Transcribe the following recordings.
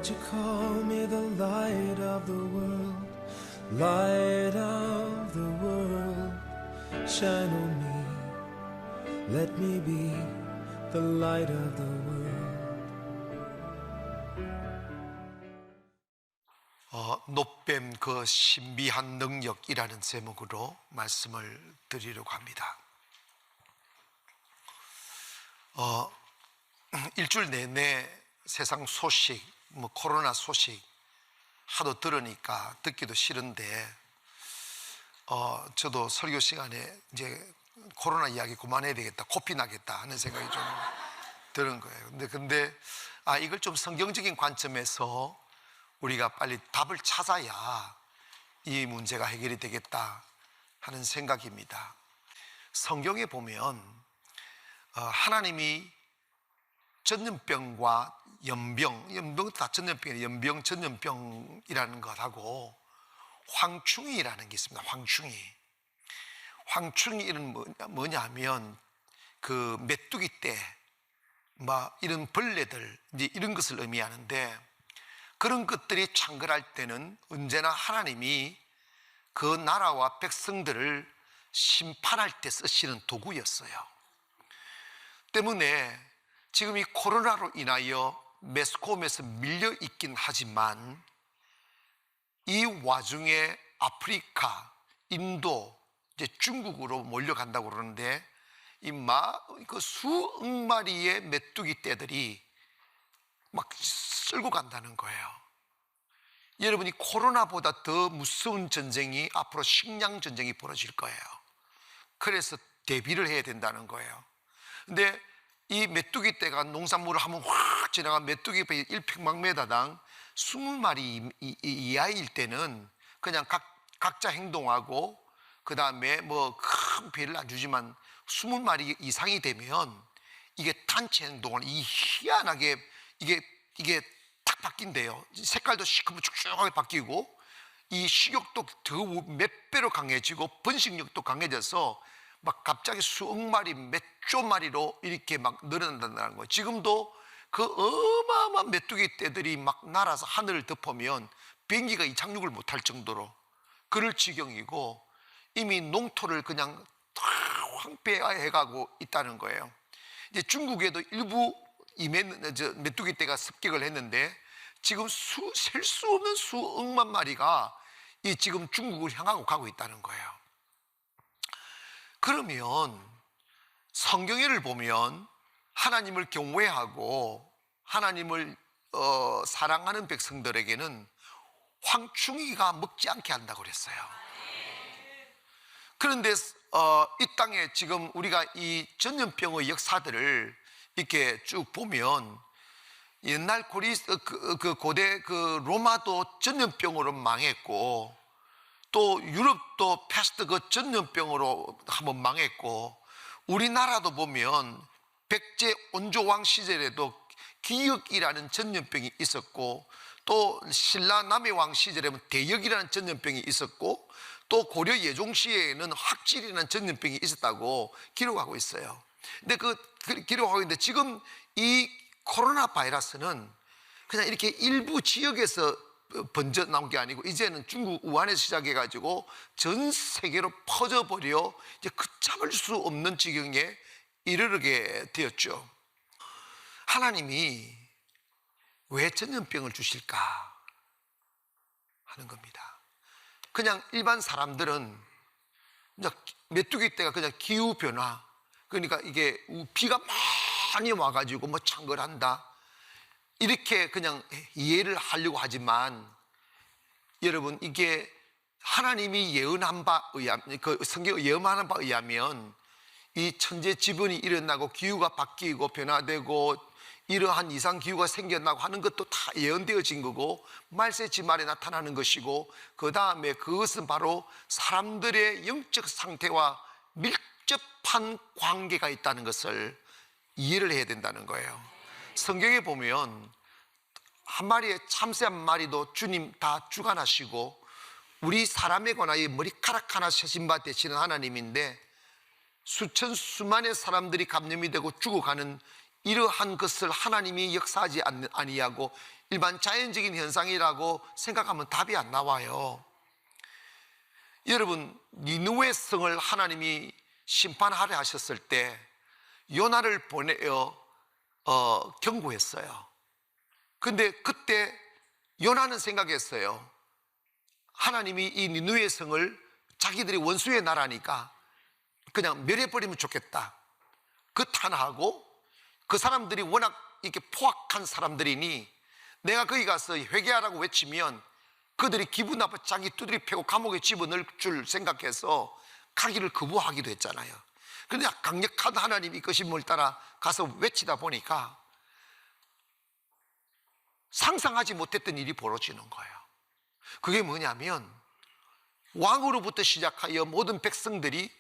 Lord, you call me the light of the world, light of the world. Shine on me, let me be the light of the world. 노뱀 그 신비한 능력이라는 제목으로 말씀을 드리려고 합니다. 일주일 내내 세상 소식, 코로나 소식 하도 들으니까 듣기도 싫은데, 저도 설교 시간에 이제 코로나 이야기 그만해야 되겠다, 코피 나겠다 하는 생각이 좀 드는 거예요. 근데 이걸 좀 성경적인 관점에서 우리가 빨리 답을 찾아야 이 문제가 해결이 되겠다 하는 생각입니다. 성경에 보면 하나님이 전염병과 연병도 다 전염병이에요. 연병, 전염병이라는 것하고 황충이라는 게 있습니다. 황충이는 뭐냐면 그 메뚜기 떼, 이런 벌레들, 이제 이런 것을 의미하는데, 그런 것들이 창궐할 때는 언제나 하나님이 그 나라와 백성들을 심판할 때 쓰시는 도구였어요. 때문에 지금 이 코로나로 인하여 매스컴에서 밀려 있긴 하지만, 이 와중에 아프리카, 인도, 이제 중국으로 몰려간다고 그러는데, 그 수억 마리의 메뚜기 떼들이 막 쓸고 간다는 거예요. 여러분이 코로나보다 더 무서운 전쟁이 앞으로 식량 전쟁이 벌어질 거예요. 그래서 대비를 해야 된다는 거예요. 근데 이 메뚜기 떼가 농산물을 한번 확 지나간 메뚜기 배 1평방미터당 20마리 이하일 때는 그냥 각자 행동하고, 그 다음에 큰 피해를 안 주지만 20마리 이상이 되면 이게 단체 행동을 희한하게 이게 딱 바뀐대요. 색깔도 시커멓게 바뀌고, 이 식욕도 더 몇 배로 강해지고 번식력도 강해져서 막 갑자기 수억 마리, 몇 조 마리로 이렇게 막 늘어난다는 거예요. 지금도 그 어마어마한 메뚜기 떼들이 막 날아서 하늘을 덮으면 비행기가 이착륙을 못할 정도로 그럴 지경이고, 이미 농토를 그냥 황폐해가고 있다는 거예요. 이제 중국에도 일부 메뚜기 떼가 습격을 했는데, 지금 셀 수 없는 수억만 마리가 지금 중국을 향하고 가고 있다는 거예요. 그러면 성경에를 보면 하나님을 경외하고 하나님을 사랑하는 백성들에게는 황충이가 먹지 않게 한다고 그랬어요. 그런데 이 땅에 지금 우리가 이 전염병의 역사들을 이렇게 쭉 보면, 옛날 고대 로마도 전염병으로 망했고, 또 유럽도 패스트 그 전염병으로 한번 망했고, 우리나라도 보면 백제 온조왕 시절에도 기역이라는 전염병이 있었고, 또 신라 남해왕 시절에는 대역이라는 전염병이 있었고, 또 고려 예종 시에는 확질이라는 전염병이 있었다고 기록하고 있어요. 근데 기록하고 있는데, 지금 이 코로나 바이러스는 그냥 이렇게 일부 지역에서 번져 나온 게 아니고, 이제는 중국 우한에서 시작해가지고 전 세계로 퍼져버려 이제 걷잡을 수 없는 지경에 이르게 되었죠. 하나님이 왜 전염병을 주실까 하는 겁니다. 그냥 일반 사람들은 메뚜기 떼가 그냥 기후 변화, 그러니까 이게 비가 많이 와가지고 창궐한다, 이렇게 그냥 이해를 하려고 하지만, 여러분, 이게 하나님이 예언한 바에 의하면, 성경 예언하는 바에 의하면 이 천재지변이 일어나고 기후가 바뀌고 변화되고 이러한 이상 기후가 생겨나고 하는 것도 다 예언되어진 거고, 말세지 말에 나타나는 것이고, 그 다음에 그것은 바로 사람들의 영적 상태와 밀접한 관계가 있다는 것을 이해를 해야 된다는 거예요. 성경에 보면 한 마리의 참새 한 마리도 주님 다 주관하시고, 우리 사람에 관하여 머리카락 하나 세신 바 되시는 하나님인데, 수천 수만의 사람들이 감염이 되고 죽어가는 이러한 것을 하나님이 역사하지 아니하고 일반 자연적인 현상이라고 생각하면 답이 안 나와요. 여러분, 니느웨 성을 하나님이 심판하려 하셨을 때 요나를 보내어 경고했어요. 근데 그때 요나는 생각했어요. 하나님이 이 니느웨 성을 자기들이 원수의 나라니까 그냥 멸해버리면 좋겠다. 그 탄하고 그 사람들이 워낙 이렇게 포악한 사람들이니 내가 거기 가서 회개하라고 외치면 그들이 기분 나빠 자기 두드리 패고 감옥에 집어넣을 줄 생각해서 가기를 거부하기도 했잖아요. 그런데 강력한 하나님 이끄심을 따라 가서 외치다 보니까 상상하지 못했던 일이 벌어지는 거예요. 그게 뭐냐면 왕으로부터 시작하여 모든 백성들이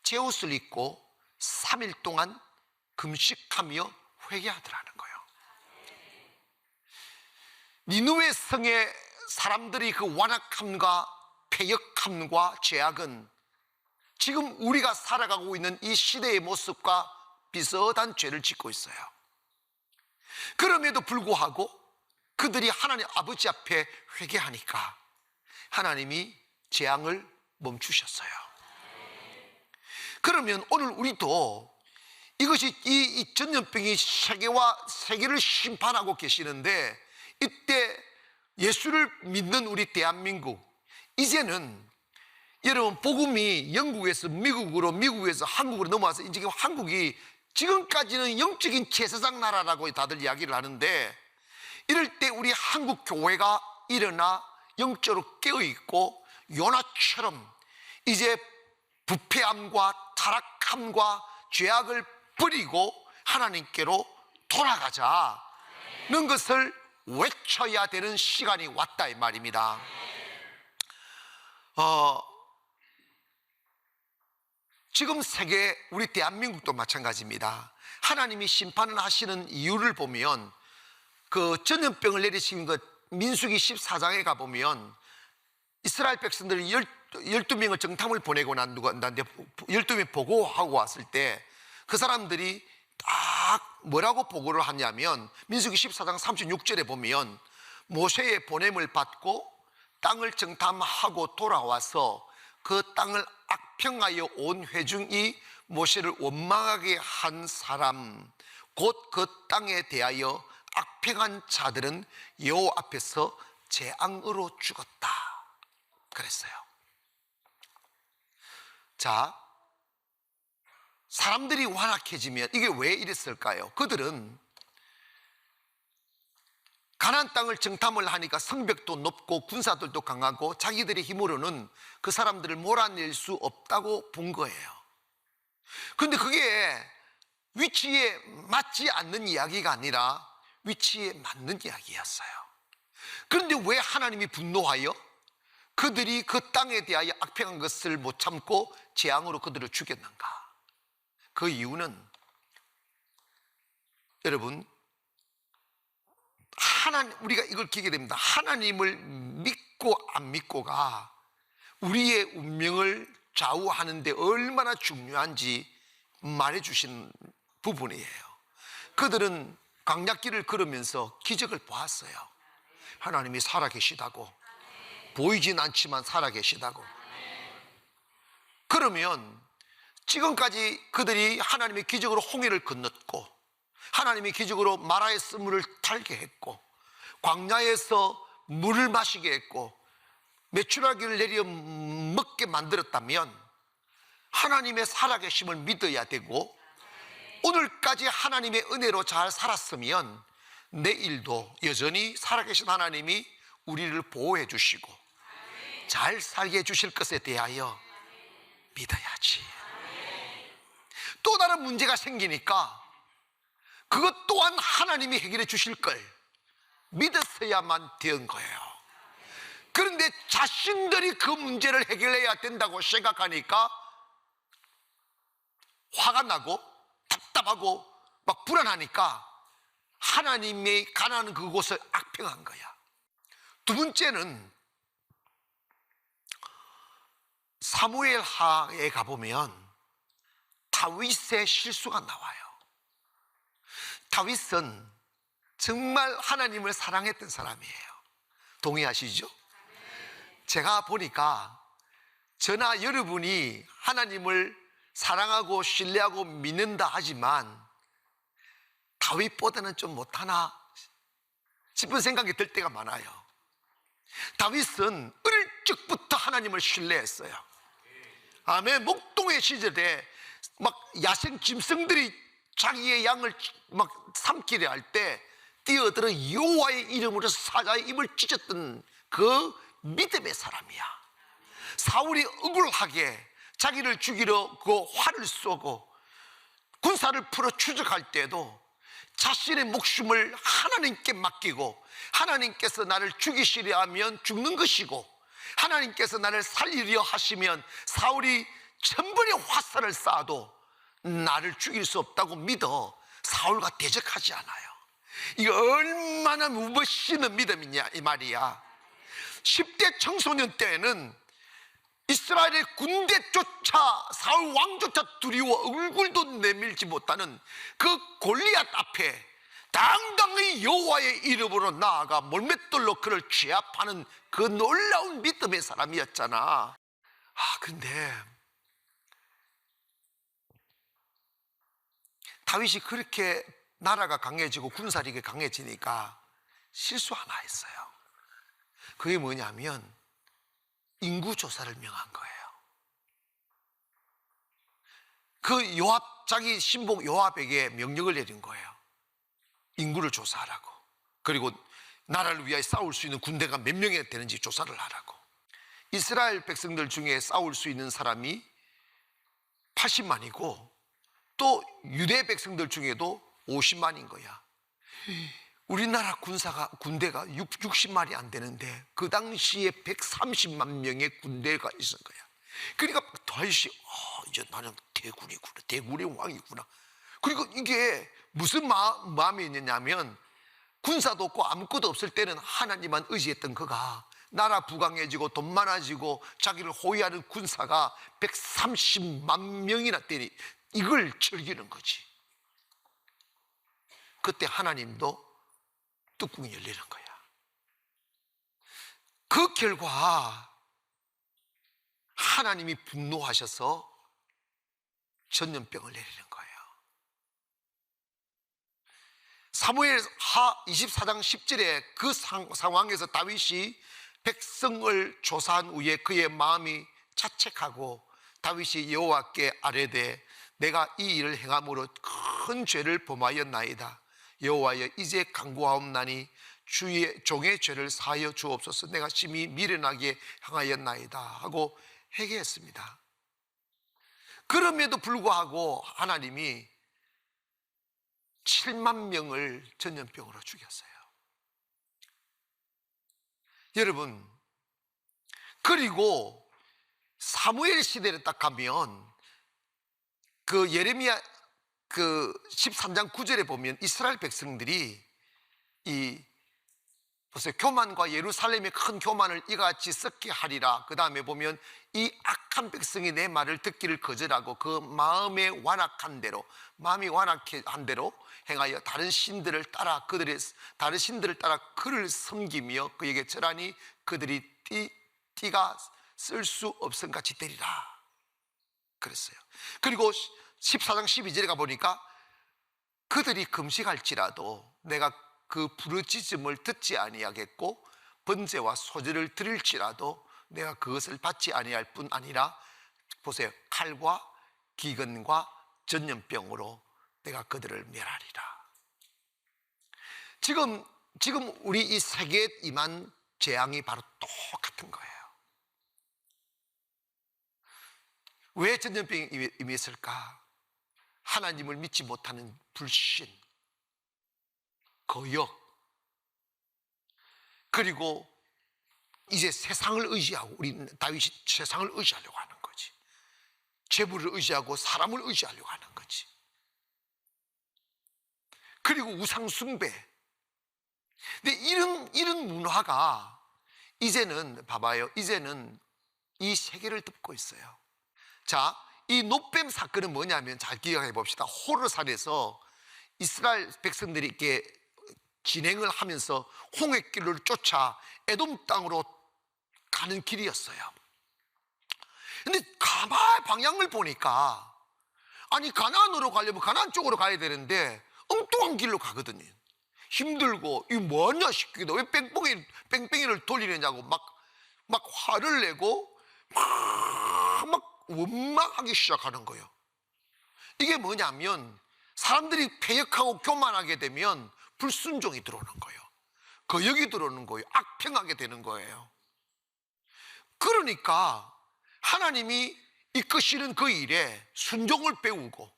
제옷을 입고 3일 동안 금식하며 회개하더라는 거예요. 니느웨 성의 사람들이 그 완악함과 패역함과 죄악은 지금 우리가 살아가고 있는 이 시대의 모습과 비슷한 죄를 짓고 있어요. 그럼에도 불구하고 그들이 하나님 아버지 앞에 회개하니까 하나님이 재앙을 멈추셨어요. 그러면 오늘 우리도 이것이 이 전염병이 세계를 심판하고 계시는데 이때 예수를 믿는 우리 대한민국, 이제는 여러분 복음이 영국에서 미국으로, 미국에서 한국으로 넘어와서 이제 한국이 지금까지는 영적인 제사장 나라라고 다들 이야기를 하는데 이럴 때 우리 한국 교회가 일어나 영적으로 깨어있고 요나처럼 이제 부패함과 타락함과 죄악을 버리고 하나님께로 돌아가자는 것을 외쳐야 되는 시간이 왔다 이 말입니다. 지금 세계, 우리 대한민국도 마찬가지입니다. 하나님이 심판을 하시는 이유를 보면 그 전염병을 내리신 것 민수기 14장에 가보면 이스라엘 백성들이 12명을 정탐을 보내고 난 누구한테 12명 보고하고 왔을 때 그 사람들이 딱 뭐라고 보고를 하냐면 민수기 14장 36절에 보면 모세의 보냄을 받고 땅을 정탐하고 돌아와서 그 땅을 악평하여 온 회중이 모세를 원망하게 한 사람 곧 그 땅에 대하여 악평한 자들은 여호와 앞에서 재앙으로 죽었다 그랬어요. 자, 사람들이 완악해지면 이게 왜 이랬을까요? 그들은 가나안 땅을 정탐을 하니까 성벽도 높고 군사들도 강하고 자기들의 힘으로는 그 사람들을 몰아낼 수 없다고 본 거예요. 그런데 그게 위치에 맞지 않는 이야기가 아니라 위치에 맞는 이야기였어요. 그런데 왜 하나님이 분노하여 그들이 그 땅에 대하여 악평한 것을 못 참고 재앙으로 그들을 죽였는가? 그 이유는 여러분 우리가 이걸 기게 됩니다. 하나님을 믿고 안 믿고가 우리의 운명을 좌우하는 데 얼마나 중요한지 말해주신 부분이에요. 그들은 광야길을 걸으면서 기적을 보았어요. 하나님이 살아계시다고, 보이진 않지만 살아계시다고. 그러면 지금까지 그들이 하나님의 기적으로 홍해를 건넜고 하나님의 기적으로 마라의 쓴물을 달게 했고 광야에서 물을 마시게 했고 메추라기를 내려 먹게 만들었다면 하나님의 살아계심을 믿어야 되고 오늘까지 하나님의 은혜로 잘 살았으면 내일도 여전히 살아계신 하나님이 우리를 보호해 주시고 잘 살게 해 주실 것에 대하여 믿어야지. 또 다른 문제가 생기니까 그것 또한 하나님이 해결해 주실 걸 믿었어야만 된 거예요. 그런데 자신들이 그 문제를 해결해야 된다고 생각하니까 화가 나고 답답하고 막 불안하니까 하나님이 가나안 그곳을 악평한 거야. 두 번째는 사무엘하에 가보면 다윗의 실수가 나와요. 다윗은 정말 하나님을 사랑했던 사람이에요. 동의하시죠? 제가 보니까 저나 여러분이 하나님을 사랑하고 신뢰하고 믿는다 하지만 다윗보다는 좀 못하나 싶은 생각이 들 때가 많아요. 다윗은 어릴 적부터 하나님을 신뢰했어요. 아멘. 목동의 시절에 막 야생 짐승들이 자기의 양을 막 삼키려 할 때 뛰어들어 여호와의 이름으로 사자의 입을 찢었던 그 믿음의 사람이야. 사울이 억울하게 자기를 죽이려 그 활을 쏘고 군사를 풀어 추적할 때도 자신의 목숨을 하나님께 맡기고, 하나님께서 나를 죽이시려 하면 죽는 것이고, 하나님께서 나를 살리려 하시면 사울이 천번의 화살을 쏴도 나를 죽일 수 없다고 믿어 사울과 대적하지 않아요. 이게 얼마나 무엇이는 믿음이냐 이 말이야. 10대 청소년 때에는 이스라엘의 군대조차 사울 왕조차 두려워 얼굴도 내밀지 못하는 그 골리앗 앞에 당당히 여호와의 이름으로 나아가 몰맷돌로 그를 제압하는 그 놀라운 믿음의 사람이었잖아. 근데 다윗이 그렇게 나라가 강해지고 군사력이 강해지니까 실수 하나 했어요. 그게 뭐냐면 인구조사를 명한 거예요. 그 요압, 자기 신복 요압에게 명령을 내린 거예요. 인구를 조사하라고. 그리고 나라를 위하여 싸울 수 있는 군대가 몇 명이 되는지 조사를 하라고. 이스라엘 백성들 중에 싸울 수 있는 사람이 80만이고 또 유대 백성들 중에도 50만인 거야. 우리나라 군대가 60만이 안 되는데 그 당시에 130만 명의 군대가 있을 거야. 그러니까 다윗이 이제 나는 대군이구나, 대군의 왕이구나. 그리고 이게 무슨 마음이 있느냐면 군사도 없고 아무것도 없을 때는 하나님만 의지했던 그가 나라 부강해지고 돈 많아지고 자기를 호위하는 군사가 130만 명이나 되니 이걸 즐기는 거지. 그때 하나님도 뚜껑이 열리는 거야. 그 결과 하나님이 분노하셔서 전염병을 내리는 거예요. 사무엘하 24장 10절에 그 상황에서 다윗이 백성을 조사한 후에 그의 마음이 자책하고 다윗이 여호와께 아뢰되 내가 이 일을 행함으로 큰 죄를 범하였나이다. 여호와여 이제 간구하옵나니 주의 종의 죄를 사하여 주옵소서. 내가 심히 미련하게 행하였나이다 하고 회개했습니다. 그럼에도 불구하고 하나님이 7만 명을 전염병으로 죽였어요. 여러분, 그리고 사무엘 시대를 딱 가면 그 예레미야 그 13장 9절에 보면 이스라엘 백성들이 보세요. 교만과 예루살렘의 큰 교만을 이같이 썩게 하리라. 그 다음에 보면 이 악한 백성이 내 말을 듣기를 거절하고 그 마음이 완악한 대로 행하여 다른 신들을 따라 그를 섬기며 그에게 절하니 그들이 띠가 쓸 수 없음 같이 되리라 그랬어요. 그리고 14장 12절에 가보니까 그들이 금식할지라도 내가 그 부르짖음을 듣지 아니하겠고 번제와 소제를 드릴지라도 내가 그것을 받지 아니할 뿐 아니라 보세요. 칼과 기근과 전염병으로 내가 그들을 멸하리라. 지금 우리 이 세계에 임한 재앙이 바로 똑같은 거예요. 왜 전염병이 임했을까? 하나님을 믿지 못하는 불신, 거역, 그리고 이제 세상을 의지하고, 우리 다윗이 세상을 의지하려고 하는 거지. 재물을 의지하고 사람을 의지하려고 하는 거지. 그리고 우상 숭배. 근데 이런 문화가 이제는 봐봐요. 이제는 이 세계를 덮고 있어요. 자, 이 노뱀 사건은 뭐냐면 잘 기억해 봅시다. 호르산에서 이스라엘 백성들이 이렇게 진행을 하면서 홍해길을 쫓아 에돔 땅으로 가는 길이었어요. 근데 가만히 방향을 보니까 아니 가나안으로 가려면 가나안 쪽으로 가야 되는데 엉뚱한 길로 가거든요. 힘들고 이거 뭐냐 싶기도 왜 뺑뺑이를 돌리느냐고 막 화를 내고 막 원망하기 시작하는 거예요. 이게 뭐냐면 사람들이 패역하고 교만하게 되면 불순종이 들어오는 거예요. 거역이 들어오는 거예요. 악평하게 되는 거예요. 그러니까 하나님이 이끄시는 그 일에 순종을 배우고,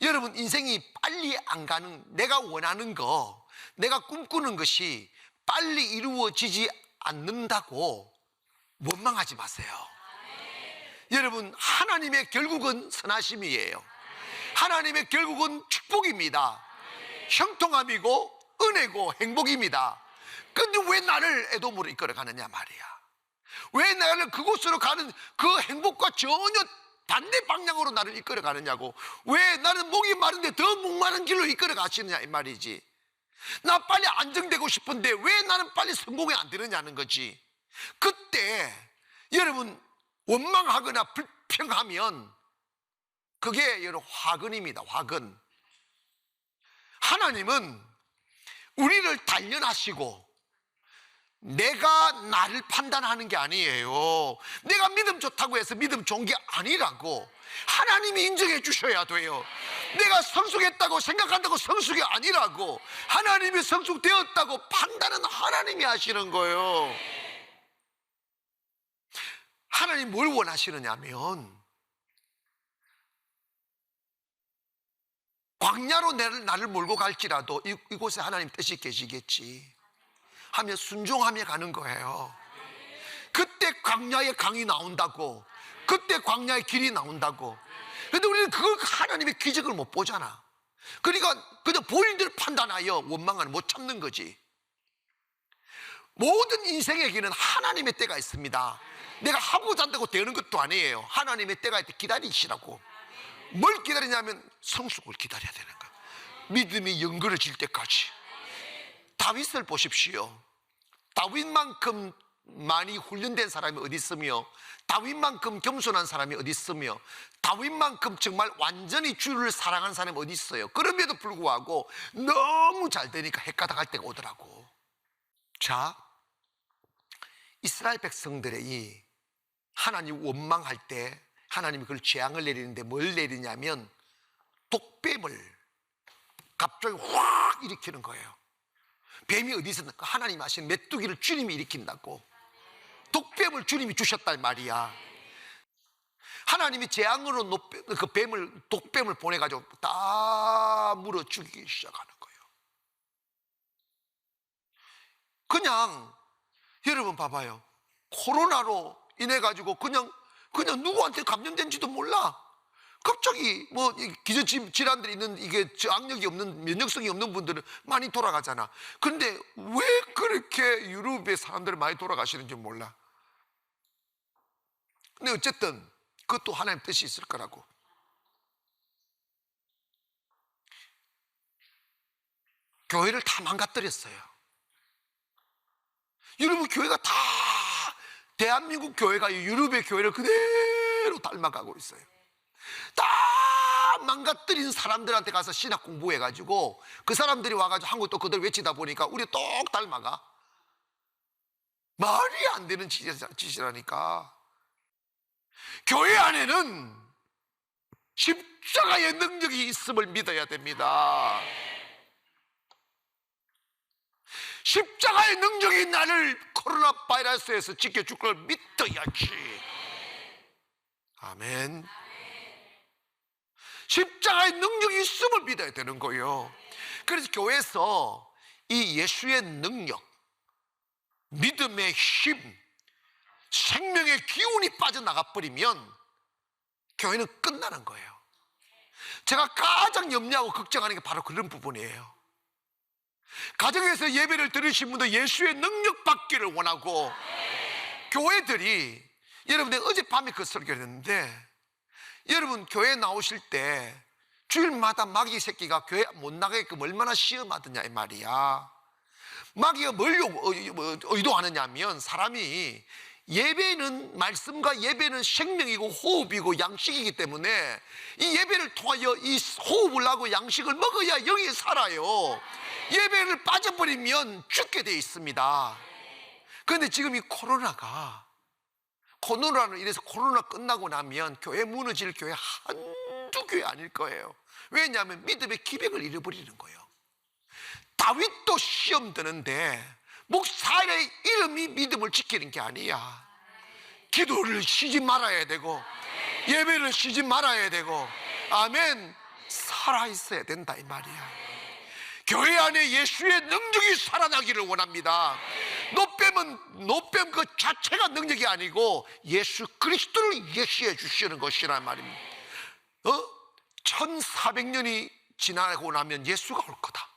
여러분 인생이 빨리 안 가는, 내가 원하는 거, 내가 꿈꾸는 것이 빨리 이루어지지 않는다고 원망하지 마세요. 여러분 하나님의 결국은 선하심이에요. 하나님의 결국은 축복입니다. 형통함이고 은혜고 행복입니다. 근데 왜 나를 에돔으로 이끌어 가느냐 말이야. 왜 나를 그곳으로 가는 그 행복과 전혀 반대 방향으로 나를 이끌어 가느냐고. 왜 나는 목이 마른데 더 목마른 길로 이끌어 가시느냐 이 말이지. 나 빨리 안정되고 싶은데 왜 나는 빨리 성공이 안 되느냐는 거지. 그때 여러분 원망하거나 불평하면 그게 여러분 화근입니다. 화근. 하나님은 우리를 단련하시고 내가 나를 판단하는 게 아니에요. 내가 믿음 좋다고 해서 믿음 좋은 게 아니라고 하나님이 인정해 주셔야 돼요. 내가 성숙했다고 생각한다고 성숙이 아니라고, 하나님이 성숙되었다고 판단은 하나님이 하시는 거예요. 하나님 뭘 원하시느냐면 광야로 나를 몰고 갈지라도 이곳에 하나님 뜻이 계시겠지 하며 순종하며 가는 거예요. 그때 광야의 강이 나온다고, 그때 광야의 길이 나온다고. 그런데 우리는 그걸 하나님의 기적을 못 보잖아. 그러니까 그냥 보이는 대로 판단하여 원망하는, 못 참는 거지. 모든 인생에게는 하나님의 때가 있습니다. 내가 하고자 한다고 되는 것도 아니에요. 하나님의 때가 있을 때 기다리시라고. 뭘 기다리냐면 성숙을 기다려야 되는 거야. 믿음이 연그러질 때까지. 다윗을 보십시오. 다윗만큼 많이 훈련된 사람이 어디 있으며, 다윗만큼 겸손한 사람이 어디 있으며, 다윗만큼 정말 완전히 주를 사랑하는 사람이 어디 있어요. 그럼에도 불구하고 너무 잘 되니까 헷가닥할 때가 오더라고. 자, 이스라엘 백성들의 이 하나님 원망할 때 하나님이 그걸 재앙을 내리는데 뭘 내리냐면 독뱀을 갑자기 확 일으키는 거예요. 뱀이 어디서 하나님 하신 메뚜기를 주님이 일으킨다고. 독뱀을 주님이 주셨단 말이야. 하나님이 재앙으로 그 독뱀을 보내가지고 다 물어 죽이기 시작하는 거예요. 그냥 여러분 봐봐요. 코로나로 인해 가지고 그냥 누구한테 감염된지도 몰라. 갑자기 뭐 기저 질환들이 있는, 이게 악력이 없는, 면역성이 없는 분들은 많이 돌아가잖아. 근데 왜 그렇게 유럽의 사람들이 많이 돌아가시는지 몰라. 근데 어쨌든 그것도 하나님 뜻이 있을 거라고. 교회를 다 망가뜨렸어요. 여러분 교회가 다, 대한민국 교회가 유럽의 교회를 그대로 닮아가고 있어요. 다 망가뜨린 사람들한테 가서 신학 공부해가지고 그 사람들이 와가지고 한국 또 그들 외치다 보니까 우리 똑 닮아가. 말이 안 되는 짓이라니까. 교회 안에는 십자가의 능력이 있음을 믿어야 됩니다. 십자가의 능력이 나를 코로나 바이러스에서 지켜줄 걸 믿어야지. 아멘. 십자가의 능력이 있음을 믿어야 되는 거예요. 그래서 교회에서 이 예수의 능력, 믿음의 힘, 생명의 기운이 빠져나가 버리면 교회는 끝나는 거예요. 제가 가장 염려하고 걱정하는 게 바로 그런 부분이에요. 가정에서 예배를 들으신 분도 예수의 능력 받기를 원하고, 교회들이, 여러분 내가 어젯밤에 그 설교를 했는데, 여러분 교회 나오실 때 주일마다 마귀 새끼가 교회 못 나가게끔 얼마나 시험하더냐 이 말이야. 마귀가 뭘 의도하느냐 하면, 사람이 예배는 말씀과 예배는 생명이고 호흡이고 양식이기 때문에 이 예배를 통하여 이 호흡을 하고 양식을 먹어야 영이 살아요. 예배를 빠져버리면 죽게 되어 있습니다. 그런데 지금 이 코로나로 인해서 코로나 끝나고 나면 교회 무너질 교회 한두 교회 아닐 거예요. 왜냐하면 믿음의 기백을 잃어버리는 거예요. 다윗도 시험 드는데 목사의 이름이 믿음을 지키는 게 아니야. 기도를 쉬지 말아야 되고 예배를 쉬지 말아야 되고, 아멘, 살아있어야 된다 이 말이야. 교회 안에 예수의 능력이 살아나기를 원합니다. 노뱀은 그 자체가 능력이 아니고 예수 그리스도를 예시해 주시는 것이란 말입니다. 1400년이 지나고 나면 예수가 올 거다.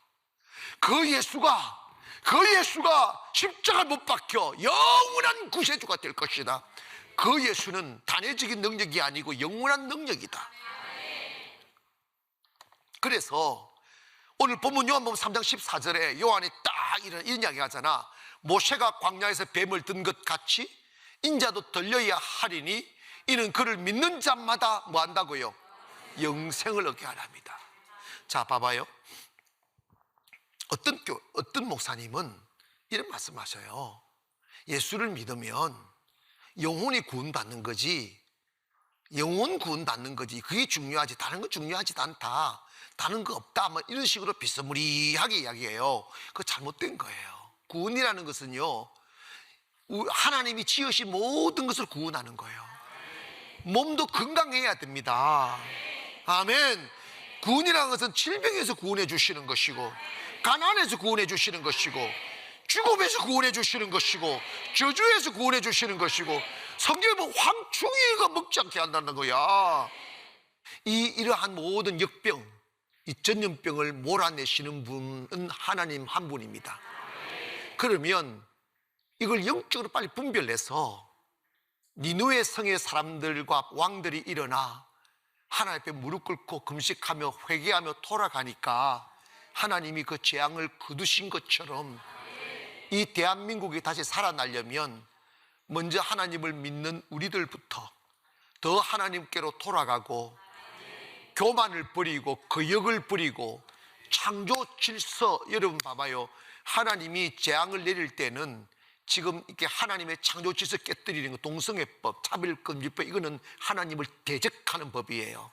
그 예수가 십자가 못 박혀 영원한 구세주가 될 것이다. 그 예수는 단회적인 능력이 아니고 영원한 능력이다. 그래서 오늘 본문 요한복음 3장 14절에 요한이 딱 이런 이야기 하잖아. 모세가 광야에서 뱀을 든 것 같이 인자도 들려야 하리니 이는 그를 믿는 자마다 뭐 한다고요? 영생을 얻게 하랍니다. 자, 봐봐요. 어떤 목사님은 이런 말씀하셔요. 예수를 믿으면 영혼이 구원받는 거지, 영혼 구원받는 거지, 그게 중요하지 다른 건 중요하지 않다, 다른 거 없다, 뭐 이런 식으로 비스무리하게 이야기해요. 그거 잘못된 거예요. 구원이라는 것은요, 하나님이 지으신 모든 것을 구원하는 거예요. 몸도 건강해야 됩니다. 아멘. 구원이라는 것은 질병에서 구원해 주시는 것이고, 가난에서 구원해 주시는 것이고, 죽음에서 구원해 주시는 것이고, 저주에서 구원해 주시는 것이고, 성경에 보면 황충이가 먹지 않게 한다는 거야. 이러한 모든 역병, 이 전염병을 몰아내시는 분은 하나님 한 분입니다. 그러면 이걸 영적으로 빨리 분별해서 니느웨 성의 사람들과 왕들이 일어나 하나님 앞에 무릎 꿇고 금식하며 회개하며 돌아가니까 하나님이 그 재앙을 거두신 것처럼 이 대한민국이 다시 살아나려면 먼저 하나님을 믿는 우리들부터 더 하나님께로 돌아가고 교만을 버리고 거역을 버리고 창조 질서, 여러분 봐봐요. 하나님이 재앙을 내릴 때는 지금 이렇게 하나님의 창조 질서 깨뜨리는 거, 동성애법, 차별금지법, 이거는 하나님을 대적하는 법이에요.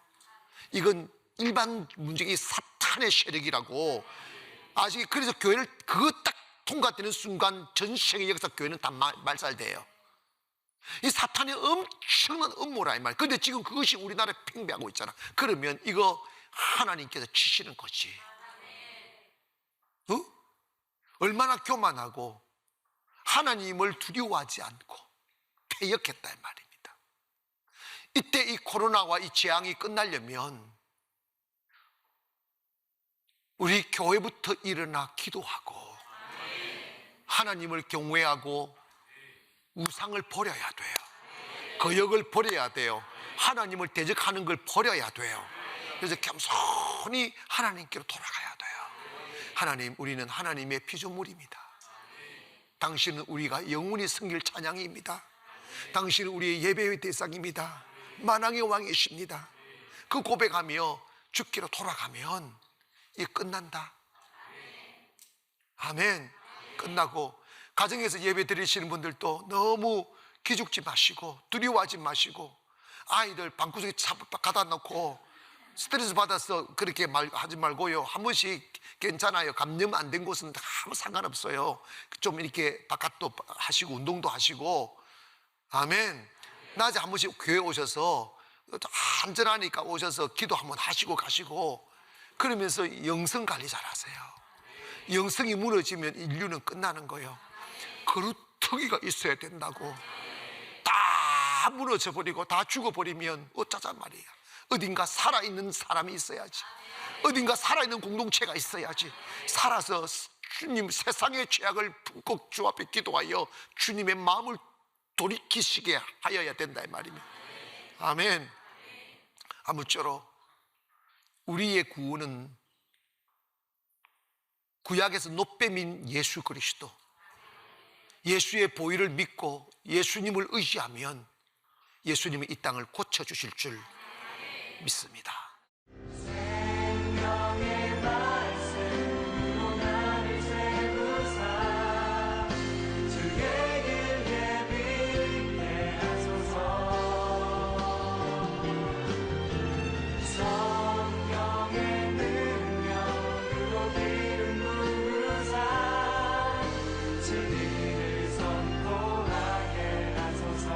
이건 일반 문제의 사탄의 세력이라고. 아직 그래서 교회를 그거 딱 통과되는 순간 전 세계 역사 교회는 다 말살돼요. 이 사탄의 엄청난 음모라 이 말. 근데 지금 그것이 우리나라에 팽배하고 있잖아. 그러면 이거 하나님께서 치시는 거지. 얼마나 교만하고 하나님을 두려워하지 않고 패역했다 이 말입니다. 이때 이 코로나와 이 재앙이 끝나려면 우리 교회부터 일어나 기도하고 하나님을 경외하고 우상을 버려야 돼요. 거역을 버려야 돼요. 하나님을 대적하는 걸 버려야 돼요. 그래서 겸손히 하나님께로 돌아가야 돼요. 하나님, 우리는 하나님의 피조물입니다. 당신은 우리가 영원히 섬길 찬양입니다. 당신은 우리의 예배의 대상입니다. 만왕의 왕이십니다. 그 고백하며 죽기로 돌아가면 이 끝난다. 아멘. 끝나고 가정에서 예배 드리시는 분들도 너무 기죽지 마시고 두려워하지 마시고, 아이들 방구석에 갖다 놓고 스트레스 받아서 그렇게 하지 말고요. 한 번씩 괜찮아요. 감염 안 된 곳은 아무 상관없어요. 좀 이렇게 바깥도 하시고 운동도 하시고, 아멘. 낮에 한 번씩 교회 오셔서 안전하니까 오셔서 기도 한번 하시고 가시고, 그러면서 영성 관리 잘 하세요. 영성이 무너지면 인류는 끝나는 거예요. 그루터기가 있어야 된다고. 다 무너져버리고 다 죽어버리면 어쩌자 말이야. 어딘가 살아있는 사람이 있어야지. 어딘가 살아있는 공동체가 있어야지. 살아서 주님, 세상의 죄악을 품고 주 앞에 기도하여 주님의 마음을 돌이키시게 하여야 된다 이 말입니다. 아멘. 아무쪼록 우리의 구원은 구약에서 노뱀인 예수 그리스도, 예수의 보혈을 믿고 예수님을 의지하면 예수님이 이 땅을 고쳐주실 줄 믿습니다. 생명의 말씀으로 나를 세우사 주의 길 예비케 하소서. 성령의 능력으로 기름 부으사 진리를 선포하게 하소서.